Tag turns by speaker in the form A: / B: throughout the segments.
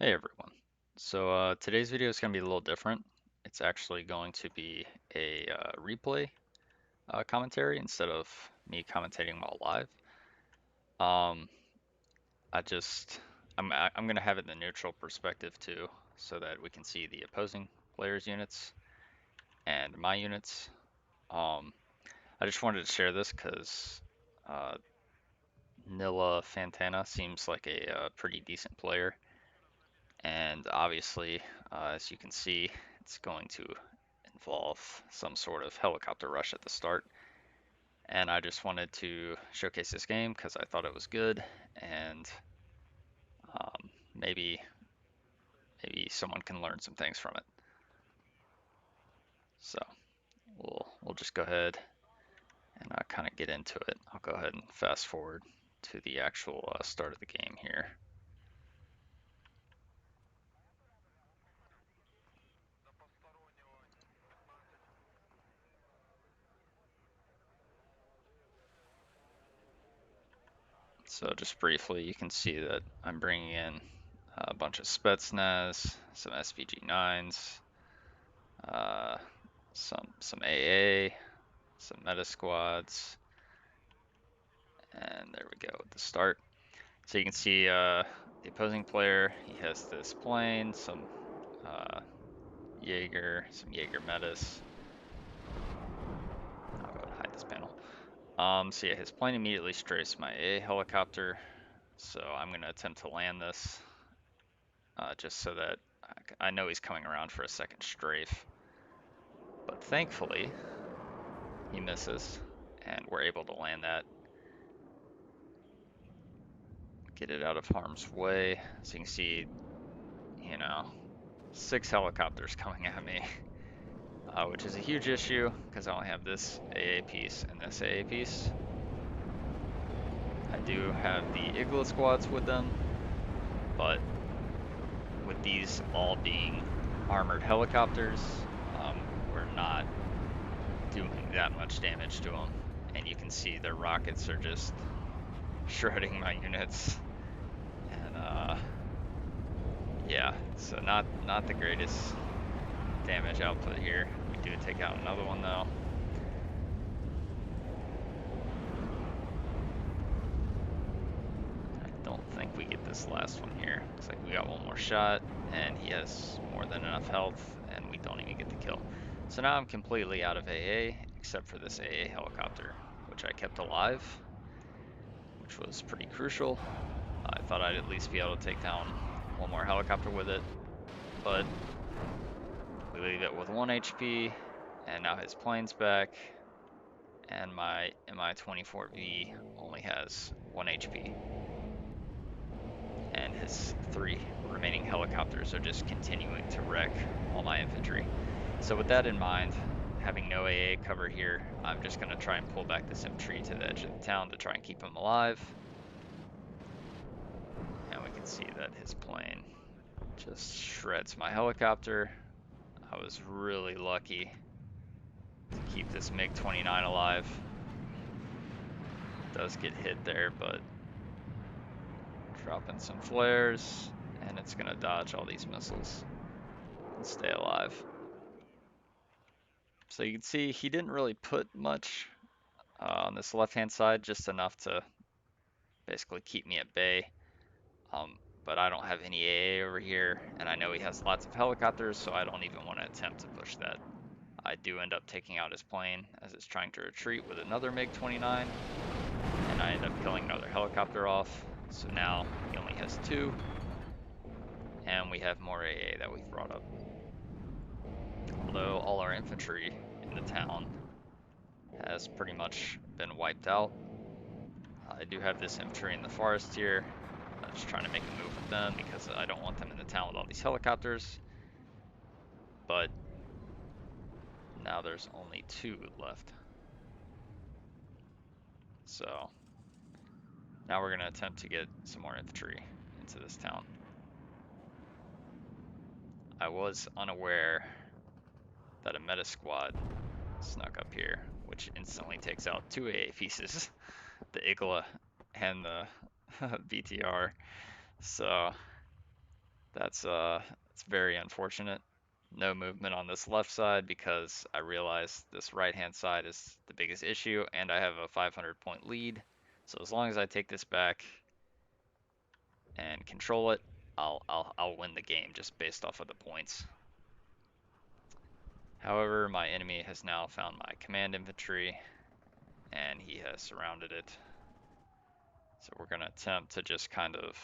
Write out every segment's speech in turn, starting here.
A: Hey everyone. Today's video is going to be a little different. It's actually going to be a replay commentary instead of me commentating while live. Um, I just I'm going to have it in the neutral perspective too, so that we can see the opposing players' units and my units. Um, I just wanted to share this because uh, Nilla Fantana seems like a pretty decent player, and obviously, as you can see, it's going to involve some sort of helicopter rush at the start. And I just wanted to showcase this game because I thought it was good, and um, maybe maybe someone can learn some things from it. So we'll just go ahead and kind of get into it. I'll go ahead and fast forward to the actual start of the game here. So just briefly, you can see that I'm bringing in a bunch of Spetsnaz, some SPG-9s, uh, some AA, some meta squads, and there we go at the start. So you can see the opposing player, he has this plane, some uh, some Jaeger metas. I'll go and hide this panel. So yeah, his plane immediately strafes my AA helicopter, so I'm going to attempt to land this just so that I know he's coming around for a second strafe. But thankfully, he misses, and we're able to land that, get it out of harm's way. So you can see, you know, 6 helicopters coming at me, which is a huge issue because I only have this AA piece and this AA piece. I do have the Igla squads with them, but with these all being armored helicopters, we're not doing that much damage to them. And you can see their rockets are just shredding my units. And yeah, so not the greatest damage output here. We do take out another one though. I don't think we get this last one here. Looks like we got one more shot, and he has more than enough health, and we don't even get the kill. So now I'm completely out of AA, except for this AA helicopter, which I kept alive, which was pretty crucial. I thought I'd at least be able to take down one more helicopter with it, but we leave it with 1 HP, and now his plane's back, and my Mi-24V only has 1 HP. And his 3 remaining helicopters are just continuing to wreck all my infantry. So with that in mind, having no AA cover here, I'm just going to try and pull back this infantry to the edge of the town to try and keep him alive. And we can see that his plane just shreds my helicopter. I was really lucky to keep this MiG-29 alive. It does get hit there, but dropping some flares, and it's going to dodge all these missiles and stay alive. So you can see he didn't really put much on this left-hand side, just enough to basically keep me at bay. But I don't have any AA over here, and I know he has lots of helicopters, so I don't even want to attempt to push that. I do end up taking out his plane as it's trying to retreat with another MiG-29, and I end up killing another helicopter off. So now he only has 2, and we have more AA that we've brought up. Although all our infantry in the town has pretty much been wiped out. I do have this infantry in the forest here. I'm just trying to make a move with them because I don't want them in the town with all these helicopters. But now there's only 2 left. So now we're going to attempt to get some more infantry into this town. I was unaware that a meta squad snuck up here, which instantly takes out 2 AA pieces, the Igla and the BTR. So It's very unfortunate. No movement on this left side because I realize this right hand side is the biggest issue and I have a 500-point lead. So as long as I take this back and control it, I'll win the game just based off of the points. However, my enemy has now found my command infantry and he has surrounded it. So we're going to attempt to just kind of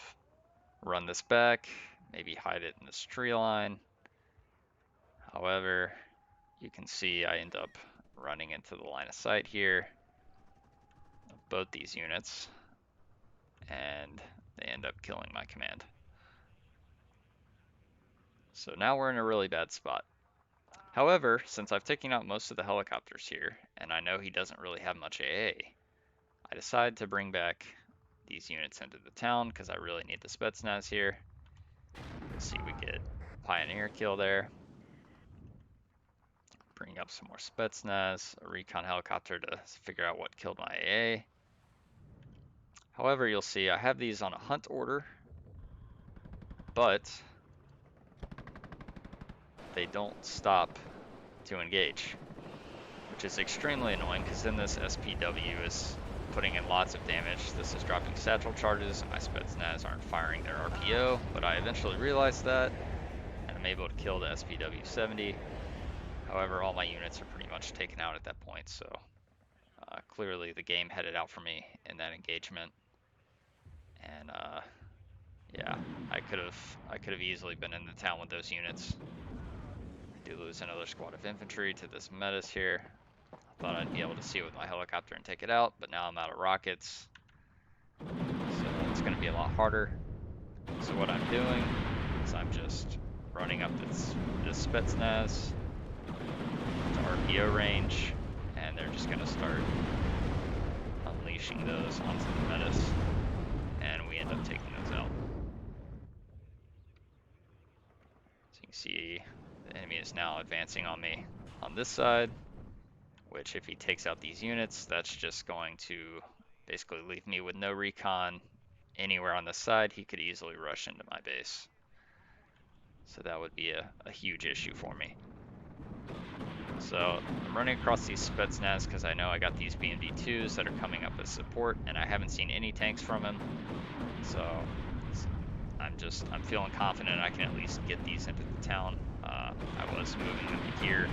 A: run this back, maybe hide it in this tree line. However, you can see I end up running into the line of sight here of both these units, and they end up killing my command. So now we're in a really bad spot. However, since I've taken out most of the helicopters here, and I know he doesn't really have much AA, I decide to bring back these units into the town because I really need the Spetsnaz here. You'll see we get Pioneer kill there. Bring up some more Spetsnaz, a recon helicopter to figure out what killed my AA. However, you'll see I have these on a hunt order, but they don't stop to engage, which is extremely annoying because then this SPW is putting in lots of damage. This is dropping satchel charges and my Spetsnaz aren't firing their RPO, but I eventually realized that and I'm able to kill the SPW-70. However, all my units are pretty much taken out at that point, so clearly the game headed out for me in that engagement. And yeah, I could have easily been in the town with those units. I do lose another squad of infantry to this Metis here. I thought I'd be able to see it with my helicopter and take it out, but now I'm out of rockets. So it's going to be a lot harder. So what I'm doing is I'm just running up this Spetsnaz to RPO range, and they're just going to start unleashing those onto the Metis, and we end up taking those out. So you can see the enemy is now advancing on me on this side, which if he takes out these units, that's just going to basically leave me with no recon anywhere on this side. He could easily rush into my base. So that would be a huge issue for me. So I'm running across these Spetsnaz because I know I got these BMD-2s that are coming up as support, and I haven't seen any tanks from him. So I'm feeling confident I can at least get these into the town. I was moving them here.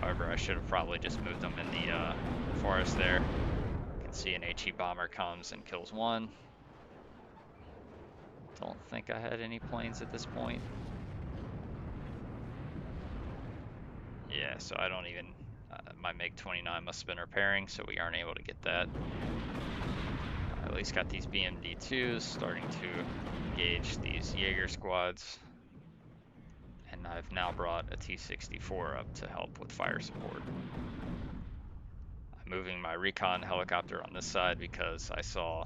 A: However, I should have probably just moved them in the forest there. You can see an HE bomber comes and kills one. Don't think I had any planes at this point. Yeah, so I don't even, my MiG-29 must have been repairing, so we aren't able to get that. I at least got these BMD-2s starting to engage these Jaeger squads. And I've now brought a T-64 up to help with fire support. I'm moving my recon helicopter on this side because I saw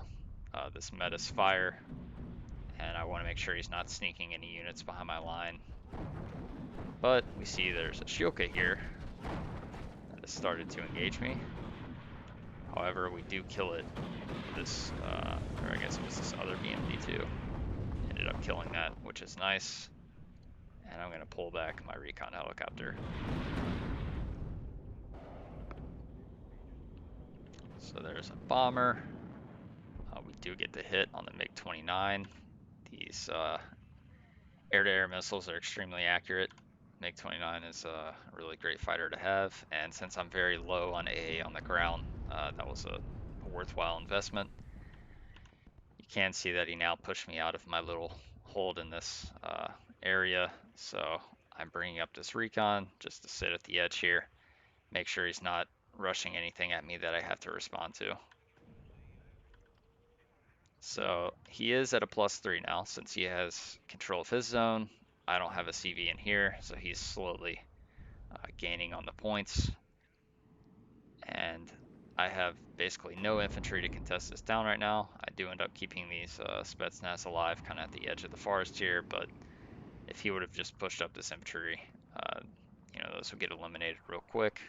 A: this Metis fire, and I want to make sure he's not sneaking any units behind my line. But we see there's a Shioka here that has started to engage me. However, we do kill it. This, or I guess it was this other BMD-2. Ended up killing that, which is nice. And I'm going to pull back my recon helicopter. So there's a bomber. We do get the hit on the MiG-29. These air-to-air missiles are extremely accurate. MiG-29 is a really great fighter to have, and since I'm very low on AA on the ground, that was a worthwhile investment. You can see that he now pushed me out of my little hold in this area, so I'm bringing up this recon just to sit at the edge here, make sure he's not rushing anything at me that I have to respond to. So he is at a +3 now since he has control of his zone. I don't have a CV in here, so he's slowly gaining on the points. And I have basically no infantry to contest this down right now. I do end up keeping these Spetsnaz alive kind of at the edge of the forest here, but if he would have just pushed up this infantry, you know, those would get eliminated real quick.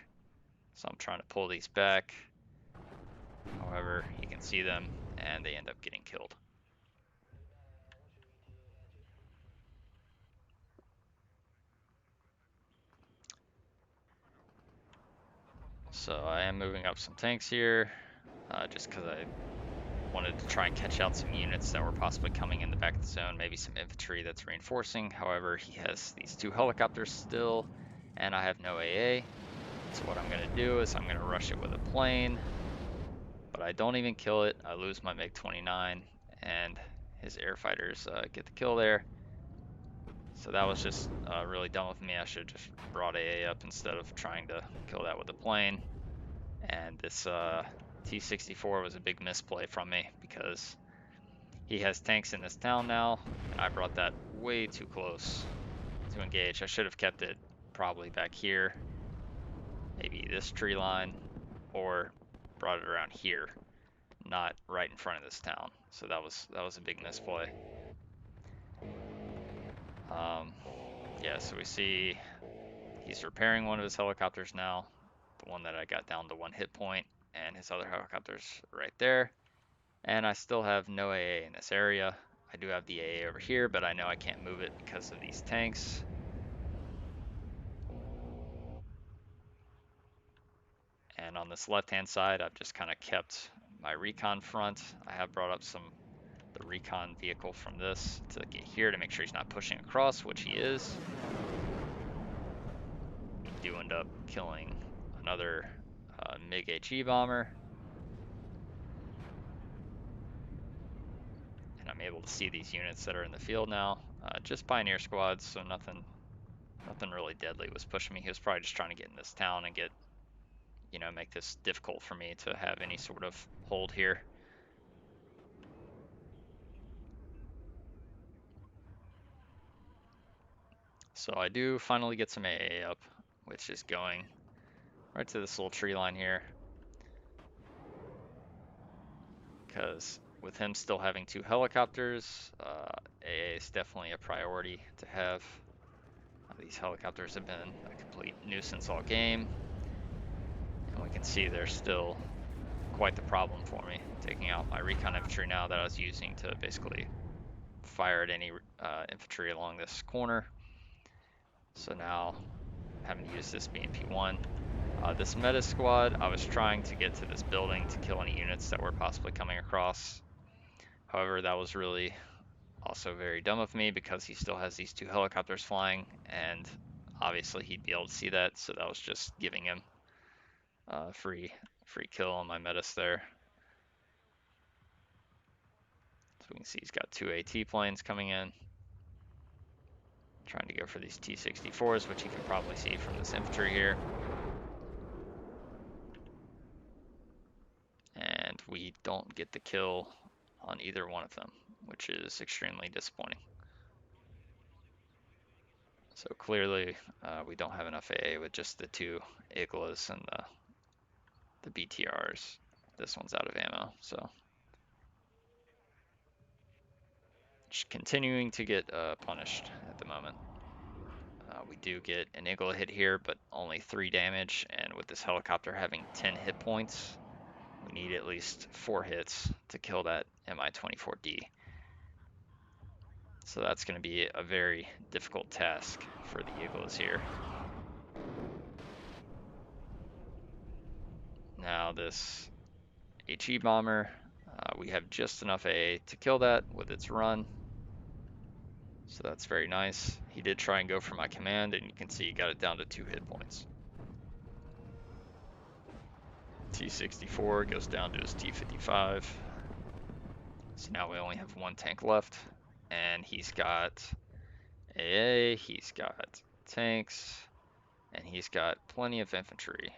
A: So I'm trying to pull these back. However, you can see them and they end up getting killed. So I am moving up some tanks here, just because I wanted to try and catch out some units that were possibly coming in the back of the zone, maybe some infantry that's reinforcing. However, he has these 2 helicopters still, and I have no AA. So what I'm going to do is I'm going to rush it with a plane, but I don't even kill it. I lose my MiG-29, and his air fighters get the kill there. So that was just really dumb of me. I should have just brought AA up instead of trying to kill that with a plane. And this T-64 was a big misplay from me because he has tanks in this town now, and I brought that way too close to engage. I should have kept it probably back here, maybe this tree line, or brought it around here, not right in front of this town. So that was a big misplay. Yeah, so we see he's repairing one of his helicopters now, the one that I got down to 1 hit point, and his other helicopter's right there. And I still have no AA in this area. I do have the AA over here, but I know I can't move it because of these tanks. And on this left-hand side, I've just kind of kept my recon front. I have brought up the recon vehicle from this to get here to make sure he's not pushing across, which he is. We do end up killing another MiG-HE bomber. And I'm able to see these units that are in the field now. Just Pioneer squads, so nothing really deadly was pushing me. He was probably just trying to get in this town and get, make this difficult for me to have any sort of hold here. So I do finally get some AA up, which is going right to this little tree line here. Because with him still having 2 helicopters, AA is definitely a priority to have. These helicopters have been a complete nuisance all game. And we can see they're still quite the problem for me, taking out my recon infantry now that I was using to basically fire at any infantry along this corner. So now having to use this BMP-1. This meta squad, I was trying to get to this building to kill any units that were possibly coming across. However, that was really also very dumb of me because he still has these 2 helicopters flying, and obviously he'd be able to see that, so that was just giving him free kill on my metas there. So we can see he's got 2 AT planes coming in, trying to go for these T-64s, which you can probably see from this infantry here. And we don't get the kill on either one of them, which is extremely disappointing. So clearly we don't have enough AA with just the 2 Iglas and the BTRs. This one's out of ammo, so just continuing to get punished at the moment. We do get an Igla hit here, but only 3 damage, and with this helicopter having 10 hit points, we need at least 4 hits to kill that Mi-24D. So that's going to be a very difficult task for the Iglas here. Now this HE bomber, we have just enough AA to kill that with its run. So that's very nice. He did try and go for my command, and you can see he got it down to 2 hit points. T-64 goes down to his T-55. So now we only have 1 tank left, and he's got AA, he's got tanks, and he's got plenty of infantry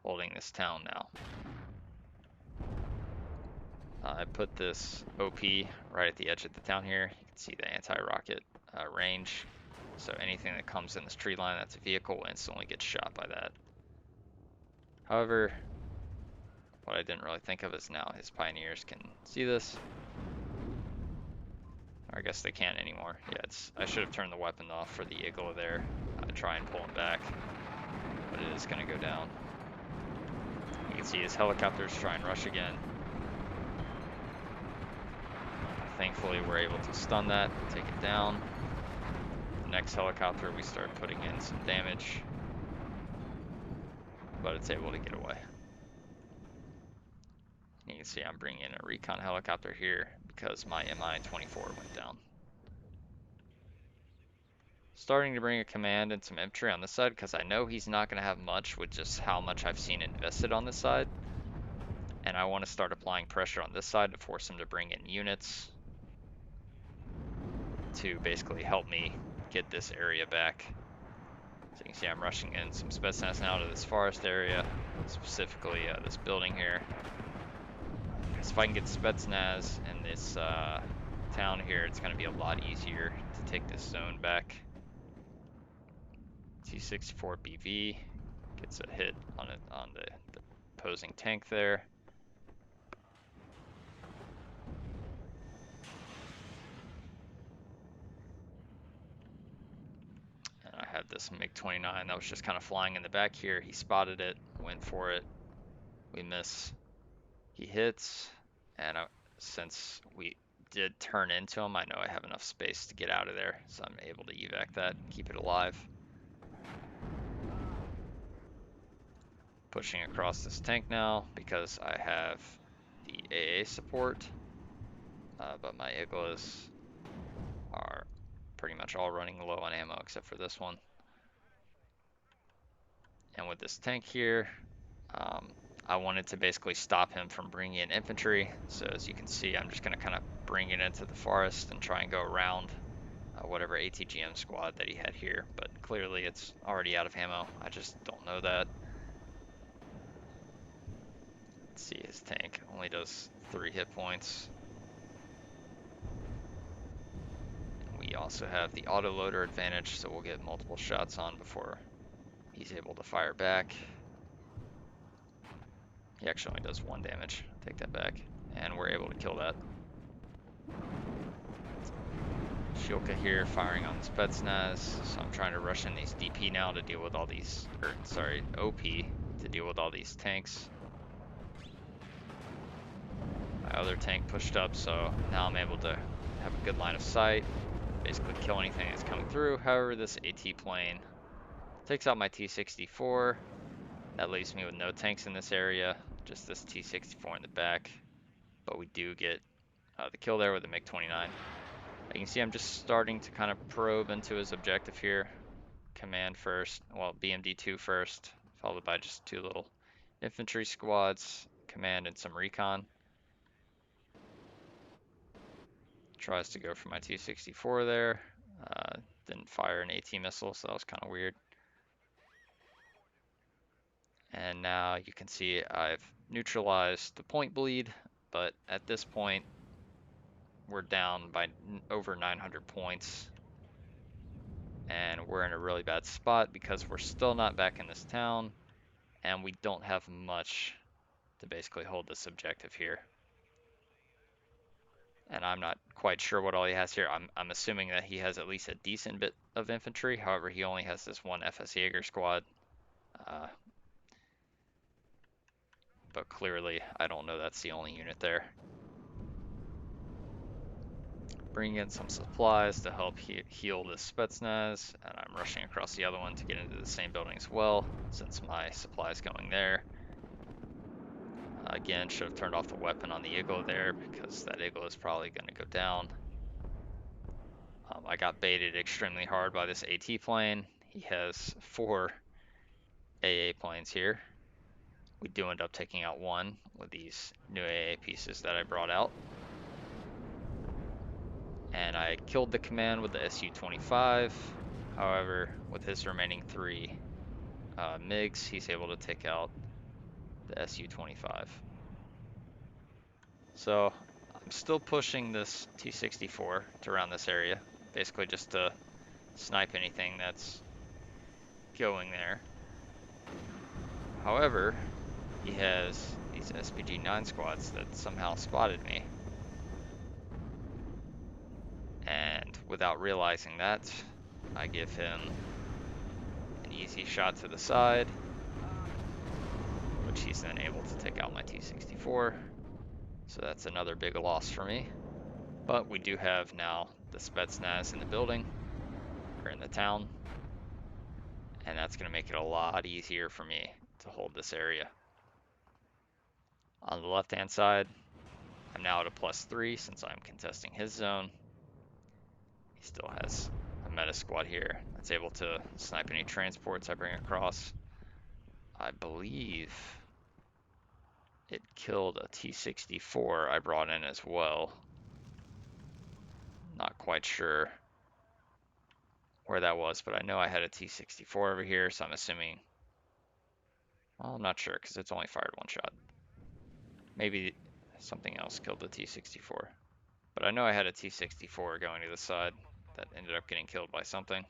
A: holding this town now. I put this OP right at the edge of the town here. You can see the anti-rocket range. So anything that comes in this tree line that's a vehicle will instantly get shot by that. However, what I didn't really think of is now his Pioneers can see this. Or I guess they can't anymore. Yeah, I should have turned the weapon off for the Igla there. Try and pull him back, but it is going to go down. You can see his helicopters try and rush again. Thankfully, we're able to stun that, take it down. The next helicopter, we start putting in some damage. but it's able to get away. You can see I'm bringing in a recon helicopter here because my Mi-24 went down. Starting to bring a command and some infantry on this side because I know he's not going to have much with just how much I've seen invested on this side. And I want to start applying pressure on this side to force him to bring in units to basically help me get this area back. So you can see I'm rushing in some Spetsnaz now to this forest area, specifically this building here. Because if I can get Spetsnaz in this town here, it's going to be a lot easier to take this zone back. T-64 BV gets a hit on it on the opposing tank there. And I had this MiG-29 that was just kind of flying in the back here. He spotted it, went for it. We miss. He hits, and since we did turn into him, I know I have enough space to get out of there, so I'm able to evac that, keep it alive. Pushing across this tank now because I have the AA support, but my Iglas are pretty much all running low on ammo except for this one. And with this tank here, I wanted to basically stop him from bringing in infantry. So as you can see, I'm just going to kind of bring it into the forest and try and go around whatever ATGM squad that he had here. But clearly it's already out of ammo. I just don't know that. Let's see, his tank only does 3 hit points. We also have the autoloader advantage, so we'll get multiple shots on before he's able to fire back. He actually only does 1 damage. Take that back. And we're able to kill that. Shilka here firing on the Spetsnaz, so I'm trying to rush in these DP now to deal with all these, or sorry, OP to deal with all these tanks. My other tank pushed up, so now I'm able to have a good line of sight, basically kill anything that's coming through. However, this AT plane takes out my T-64. That leaves me with no tanks in this area, just this T-64 in the back. But we do get the kill there with the MiG-29. You can see I'm just starting to kind of probe into his objective here. Command first, well, BMD-2 first, followed by just 2 little infantry squads, command and some recon. Tries to go for my T-64 there. Didn't fire an AT missile, so that was kind of weird. And now you can see I've neutralized the point bleed, but at this point, we're down by over 900 points. And we're in a really bad spot because we're still not back in this town, and we don't have much to basically hold this objective here. And I'm not quite sure what all he has here. I'm assuming that he has at least a decent bit of infantry. However, he only has this 1 FS Jaeger squad. But clearly, I don't know that's the only unit there. Bring in some supplies to help heal this Spetsnaz, and I'm rushing across the other one to get into the same building as well, since my supply's going there. Again, should have turned off the weapon on the Eagle there, because that Eagle is probably going to go down. I got baited extremely hard by this AT plane. He has 4 AA planes here. We do end up taking out 1 with these new AA pieces that I brought out. And I killed the command with the Su-25. However, with his remaining 3 MiGs, he's able to take out the Su-25. So I'm still pushing this T-64 to around this area, basically just to snipe anything that's going there. However, he has these SPG-9 squads that somehow spotted me. And without realizing that, I give him an easy shot to the side, which he's then able to take out my T-64. So that's another big loss for me. But we do have now the Spetsnaz in the building, or in the town. And that's going to make it a lot easier for me to hold this area. On the left-hand side, I'm now at a +3 since I'm contesting his zone. He still has a meta squad here that's able to snipe any transports I bring across. I believe it killed a T-64 I brought in as well. Not quite sure where that was, but I know I had a T-64 over here, so I'm assuming, well, I'm not sure because it's only fired one shot. Maybe something else killed the T-64. But I know I had a T-64 going to the side that ended up getting killed by something.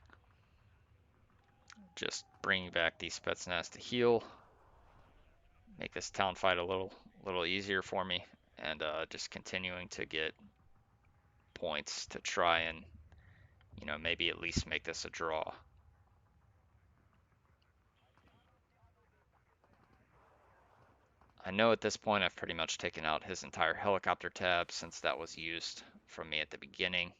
A: Just bringing back these Spetsnaz to heal, make this town fight a little easier for me, and just continuing to get points to try and, you know, maybe at least make this a draw. I know at this point I've pretty much taken out his entire helicopter tab since that was used from me at the beginning.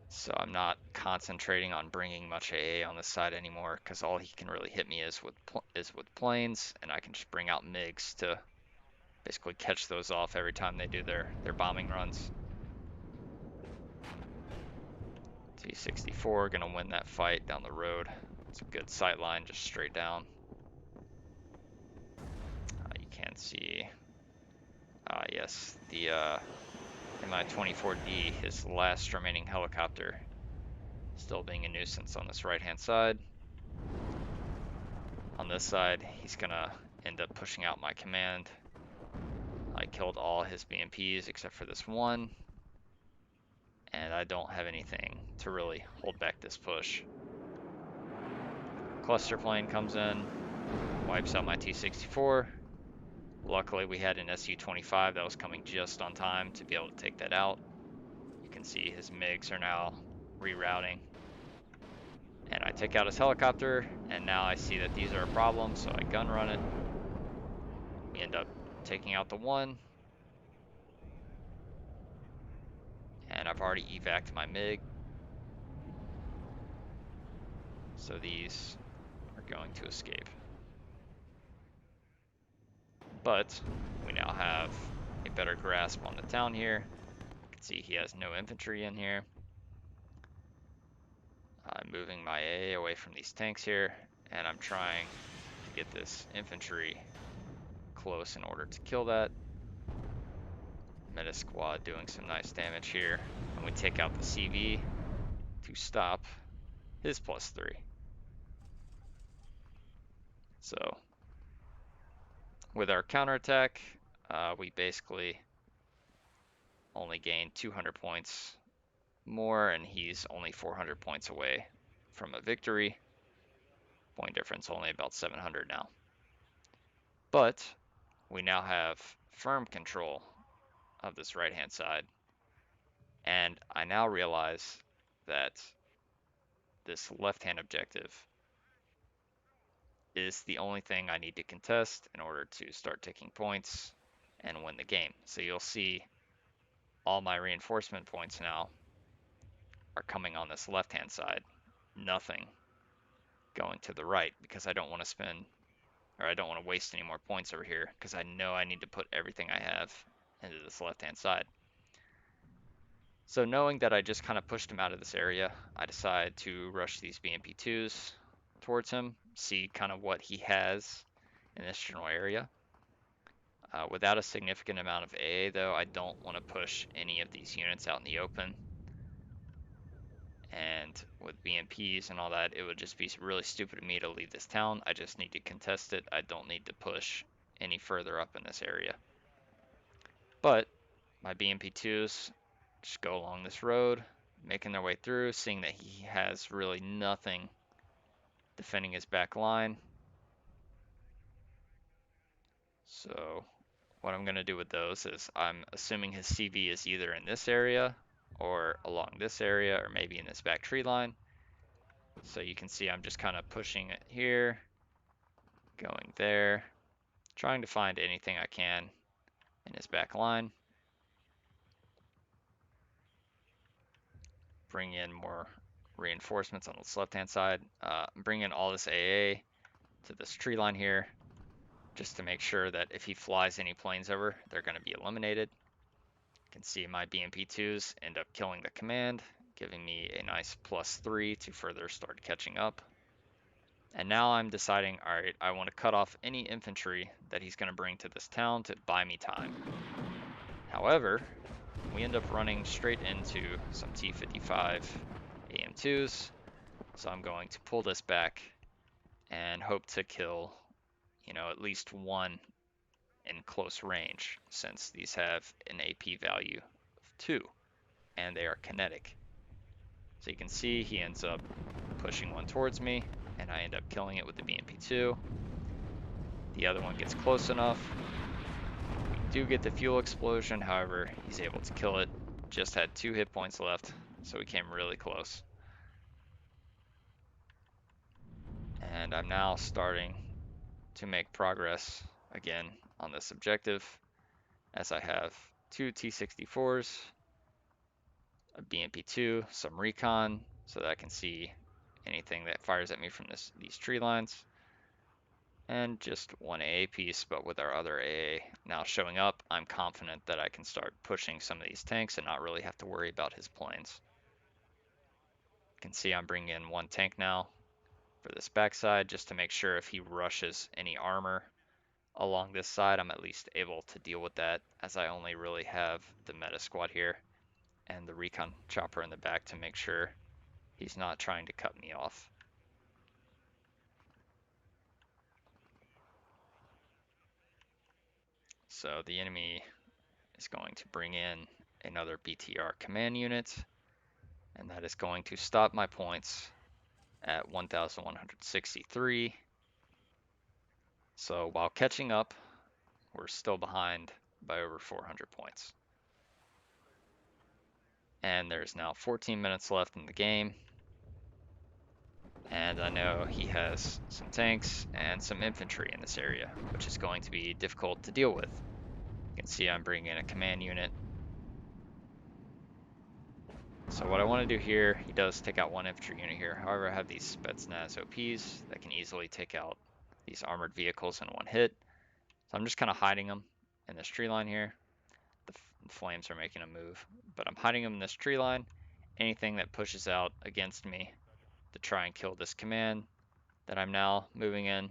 A: So I'm not concentrating on bringing much AA on this side anymore because all he can really hit me is with planes, and I can just bring out MiGs to basically catch those off every time they do their bombing runs. T-64 gonna win that fight down the road. It's a good sight line, just straight down. You can see, yes, the Mi-24D, his last remaining helicopter, still being a nuisance on this right-hand side. On this side, he's gonna end up pushing out my command. I killed all his BMPs except for this one, and I don't have anything to really hold back this push. Cluster plane comes in, wipes out my T-64. Luckily, we had an Su-25 that was coming just on time to be able to take that out. You can see his MiGs are now rerouting. And I take out his helicopter, and now I see that these are a problem, so I gun run it. We end up taking out the one. And I've already evac'd my MiG. So these are going to escape. But we now have a better grasp on the town here. You can see he has no infantry in here. I'm moving my AA away from these tanks here, and I'm trying to get this infantry close in order to kill that. Meta squad doing some nice damage here, and we take out the CV to stop his +3. So with our counterattack, we basically only gain 200 points more, and he's only 400 points away from a victory. Point difference only about 700 now. But we now have firm control of this right-hand side, and I now realize that this left-hand objective is the only thing I need to contest in order to start taking points and win the game. So you'll see all my reinforcement points now are coming on this left-hand side, nothing going to the right, because I don't want to spend, or I don't want to waste any more points over here, because I know I need to put everything I have into this left-hand side. So knowing that I just kind of pushed him out of this area, I decide to rush these BMP2s towards him, see kind of what he has in this general area. Without a significant amount of AA though, I don't want to push any of these units out in the open. And with BMPs and all that, it would just be really stupid of me to leave this town. I just need to contest it. I don't need to push any further up in this area. But my BMP2s just go along this road, making their way through, seeing that he has really nothing defending his back line. So what I'm going to do with those is I'm assuming his CV is either in this area or along this area or maybe in this back tree line. So you can see I'm just kind of pushing it here, going there, trying to find anything I can in his back line. Bring in more reinforcements on this left-hand side. Bring in all this AA to this tree line here, just to make sure that if he flies any planes over, they're going to be eliminated. You can see my BMP2s end up killing the command, giving me a nice +3 to further start catching up. And now I'm deciding, all right, I want to cut off any infantry that he's going to bring to this town to buy me time. However, we end up running straight into some T-55 AM2s, so I'm going to pull this back and hope to kill, at least one in close range, since these have an AP value of 2, and they are kinetic. So you can see he ends up pushing one towards me, and I end up killing it with the BMP2. The other one gets close enough. We do get the fuel explosion, however, he's able to kill it. Just had 2 hit points left, so we came really close. And I'm now starting to make progress again on this objective, as I have 2 T-64s, a BMP2, some recon, so that I can see anything that fires at me from these tree lines, and just one AA piece. But with our other AA now showing up, I'm confident that I can start pushing some of these tanks and not really have to worry about his planes. You can see I'm bringing in 1 tank now for this backside, just to make sure if he rushes any armor along this side, I'm at least able to deal with that, as I only really have the meta squad here and the recon chopper in the back to make sure he's not trying to cut me off. So the enemy is going to bring in another BTR command unit, and that is going to stop my points at 1,163. So while catching up, we're still behind by over 400 points. And there's now 14 minutes left in the game. And I know he has some tanks and some infantry in this area, which is going to be difficult to deal with. You can see I'm bringing in a command unit. So what I want to do here, he does take out 1 infantry unit here. However, I have these Spetsnaz OPs that can easily take out these armored vehicles in 1 hit. So I'm just kind of hiding them in this tree line here. The flames are making a move, but I'm hiding them in this tree line. Anything that pushes out against me to try and kill this command that I'm now moving in,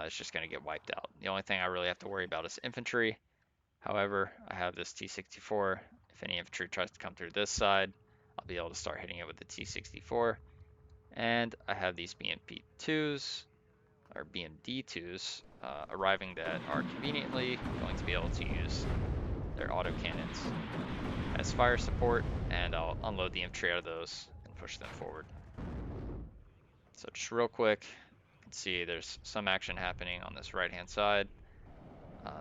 A: it's just going to get wiped out. The only thing I really have to worry about is infantry. However, I have this T-64. If any infantry tries to come through this side, I'll be able to start hitting it with the T-64. And I have these BMP2s, or BMD2s, arriving that are conveniently going to be able to use their autocannons as fire support, and I'll unload the infantry out of those and push them forward. So just real quick, you can see there's some action happening on this right-hand side.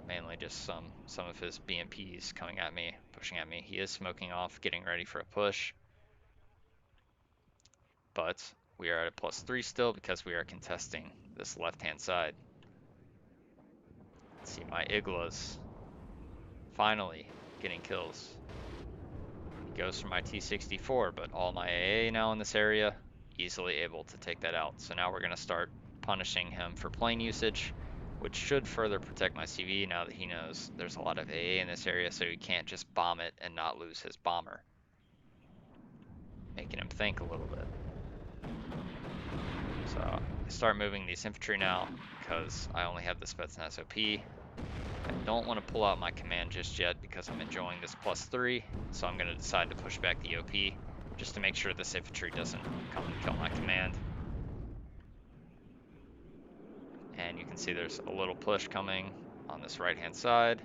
A: Mainly just some of his BMPs coming at me, pushing at me. He is smoking off, getting ready for a push. But we are at a +3 still because we are contesting this left-hand side. Let's see my Iglas finally getting kills. He goes for my T-64, but all my AA now in this area, easily able to take that out. So now we're going to start punishing him for plane usage, which should further protect my CV now that he knows there's a lot of AA in this area, so he can't just bomb it and not lose his bomber. Making him think a little bit. So I start moving these infantry now because I only have the Spetsnaz OP. I don't want to pull out my command just yet because I'm enjoying this +3, so I'm going to decide to push back the OP just to make sure this infantry doesn't come and kill my command. And you can see there's a little push coming on this right-hand side.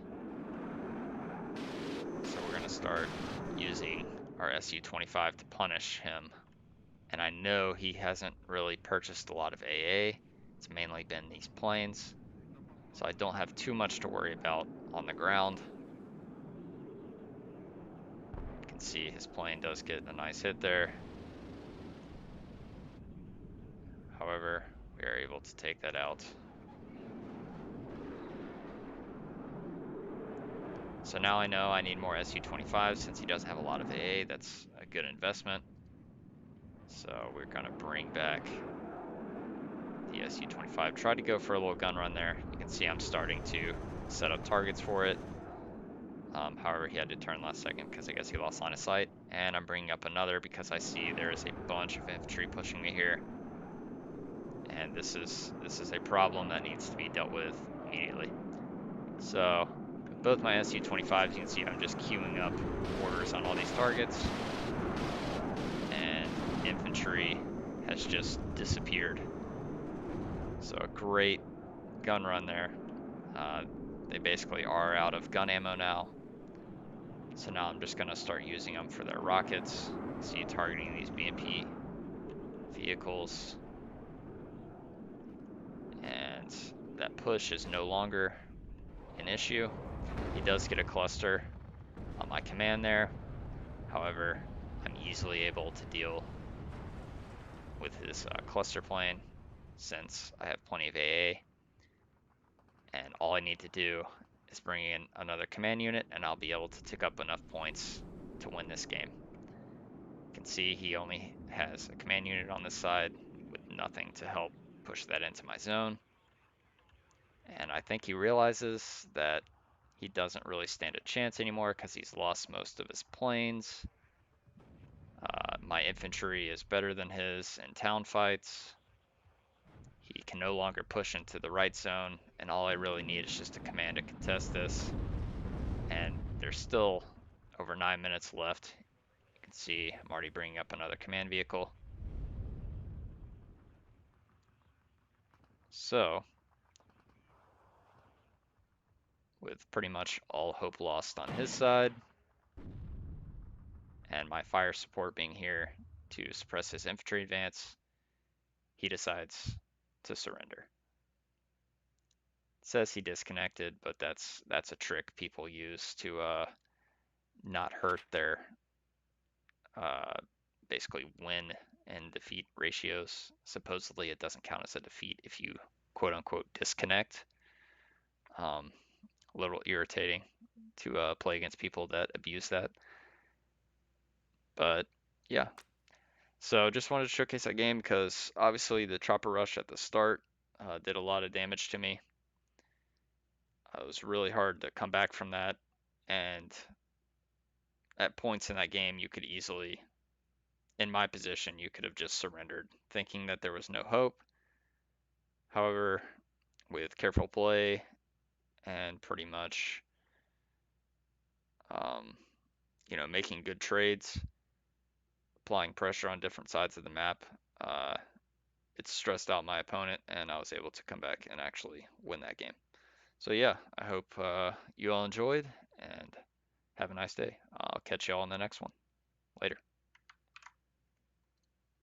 A: So we're going to start using our Su-25 to punish him. And I know he hasn't really purchased a lot of AA. It's mainly been these planes. So I don't have too much to worry about on the ground. You can see his plane does get a nice hit there. However, we are able to take that out. So now I know I need more Su-25 since he doesn't have a lot of AA. That's a good investment. So we're gonna bring back the SU-25. Tried to go for a little gun run there. You can see I'm starting to set up targets for it. However, he had to turn last second because I guess he lost line of sight. And I'm bringing up another because I see there is a bunch of infantry pushing me here. And this is a problem that needs to be dealt with immediately. So with both my SU-25s, you can see I'm just queuing up orders on all these targets. And infantry has just disappeared. So a great gun run there. They basically are out of gun ammo now. So now I'm just going to start using them for their rockets. See, targeting these BMP vehicles. And that push is no longer an issue. He does get a cluster on my command there. However, I'm easily able to deal with his cluster plane since I have plenty of AA. And all I need to do is bring in another command unit and I'll be able to tick up enough points to win this game. You can see he only has a command unit on this side with nothing to help push that into my zone. And I think he realizes that he doesn't really stand a chance anymore because he's lost most of his planes. My infantry is better than his in town fights. He can no longer push into the right zone, and all I really need is just a command to contest this. And there's still over 9 minutes left. You can see I'm already bringing up another command vehicle. So, with pretty much all hope lost on his side, and my fire support being here to suppress his infantry advance, he decides to surrender. It says he disconnected, but that's a trick people use to not hurt their uh, basically win and defeat ratios. Supposedly it doesn't count as a defeat if you quote unquote disconnect. A little irritating to play against people that abuse that. But yeah, so just wanted to showcase that game because obviously the chopper rush at the start did a lot of damage to me. It was really hard to come back from that, and at points in that game you could easily, in my position, you could have just surrendered thinking that there was no hope. However, with careful play and pretty much um, making good trades, applying pressure on different sides of the map, uh, it stressed out my opponent, and I was able to come back and actually win that game. So yeah, I hope you all enjoyed, and have a nice day. I'll catch you all in the next one. Later.